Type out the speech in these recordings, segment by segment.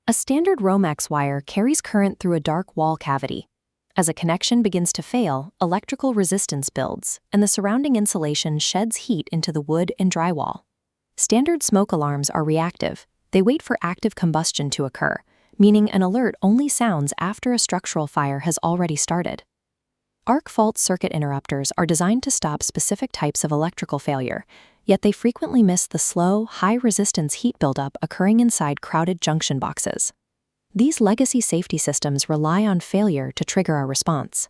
A standard Romex wire carries current through a dark wall cavity. As a connection begins to fail, electrical resistance builds, and the surrounding insulation sheds heat into the wood and drywall. Standard smoke alarms are reactive. They wait for active combustion to occur, meaning an alert only sounds after a structural fire has already started. Arc fault circuit interrupters are designed to stop specific types of electrical failure, yet they frequently miss the slow, high-resistance heat buildup occurring inside crowded junction boxes. These legacy safety systems rely on failure to trigger a response.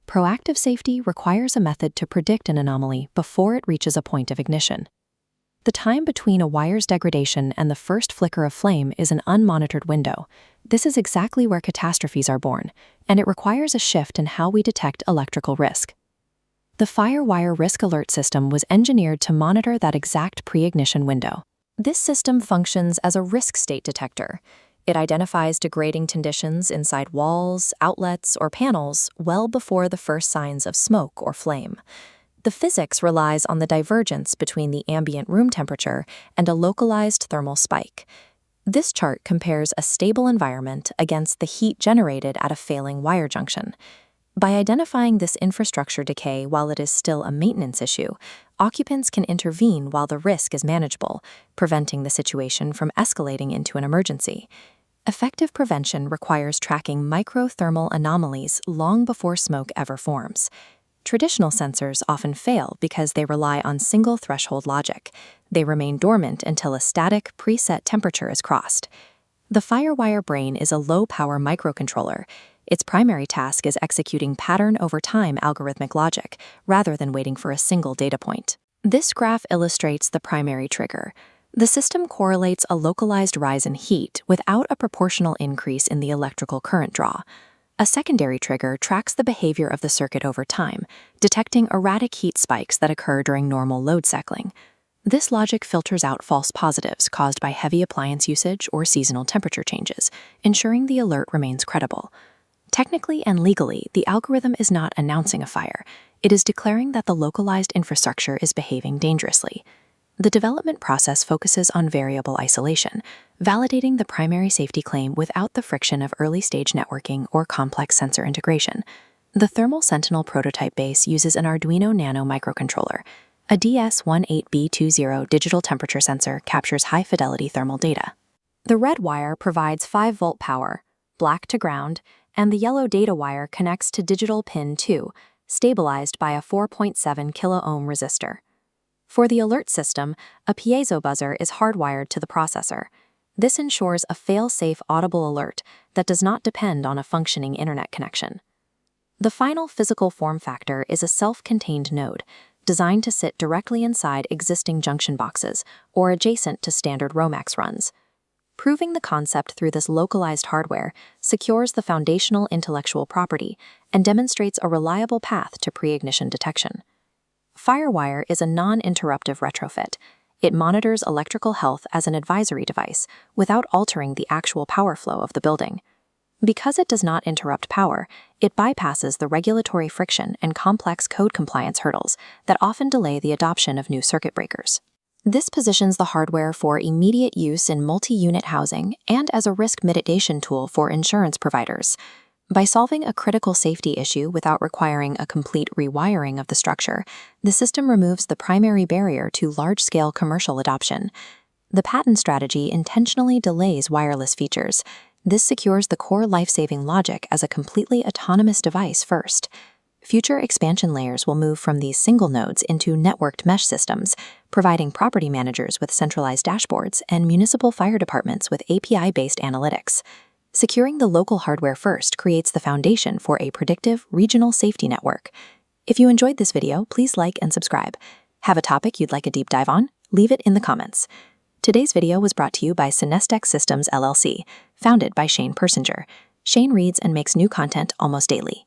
Proactive safety requires a method to predict an anomaly before it reaches a point of ignition. The time between a wire's degradation and the first flicker of flame is an unmonitored window. This is exactly where catastrophes are born, and it requires a shift in how we detect electrical risk. The FireWire Risk Alert System was engineered to monitor that exact pre-ignition window. This system functions as a risk state detector. It identifies degrading conditions inside walls, outlets, or panels well before the first signs of smoke or flame. The physics relies on the divergence between the ambient room temperature and a localized thermal spike. This chart compares a stable environment against the heat generated at a failing wire junction. By identifying this infrastructure decay while it is still a maintenance issue, occupants can intervene while the risk is manageable, preventing the situation from escalating into an emergency. Effective prevention requires tracking microthermal anomalies long before smoke ever forms. Traditional sensors often fail because they rely on single threshold logic. They remain dormant until a static, preset temperature is crossed. The FireWire brain is a low-power microcontroller. Its primary task is executing pattern-over-time algorithmic logic, rather than waiting for a single data point. This graph illustrates the primary trigger. The system correlates a localized rise in heat without a proportional increase in the electrical current draw. A secondary trigger tracks the behavior of the circuit over time, detecting erratic heat spikes that occur during normal load cycling. This logic filters out false positives caused by heavy appliance usage or seasonal temperature changes, ensuring the alert remains credible. Technically and legally, the algorithm is not announcing a fire. It is declaring that the localized infrastructure is behaving dangerously. The development process focuses on variable isolation, validating the primary safety claim without the friction of early-stage networking or complex sensor integration. The Thermal Sentinel prototype base uses an Arduino Nano microcontroller. A DS18B20 digital temperature sensor captures high-fidelity thermal data. The red wire provides 5-volt power, black to ground, and the yellow data wire connects to digital pin 2, stabilized by a 4.7 kilo-ohm resistor. For the alert system, a piezo buzzer is hardwired to the processor. This ensures a fail-safe audible alert that does not depend on a functioning internet connection. The final physical form factor is a self-contained node, designed to sit directly inside existing junction boxes or adjacent to standard Romex runs. Proving the concept through this localized hardware secures the foundational intellectual property and demonstrates a reliable path to pre-ignition detection. FireWire is a non-interruptive retrofit. It monitors electrical health as an advisory device without altering the actual power flow of the building. Because it does not interrupt power, it bypasses the regulatory friction and complex code compliance hurdles that often delay the adoption of new circuit breakers. This positions the hardware for immediate use in multi-unit housing and as a risk mitigation tool for insurance providers. By solving a critical safety issue without requiring a complete rewiring of the structure, the system removes the primary barrier to large-scale commercial adoption. The patent strategy intentionally delays wireless features. This secures the core life-saving logic as a completely autonomous device first. Future expansion layers will move from these single nodes into networked mesh systems, providing property managers with centralized dashboards and municipal fire departments with API-based analytics. Securing the local hardware first creates the foundation for a predictive, regional safety network. If you enjoyed this video, please like and subscribe. Have a topic you'd like a deep dive on? Leave it in the comments. Today's video was brought to you by Synestex Systems LLC, founded by Shane Persinger. Shane reads and makes new content almost daily.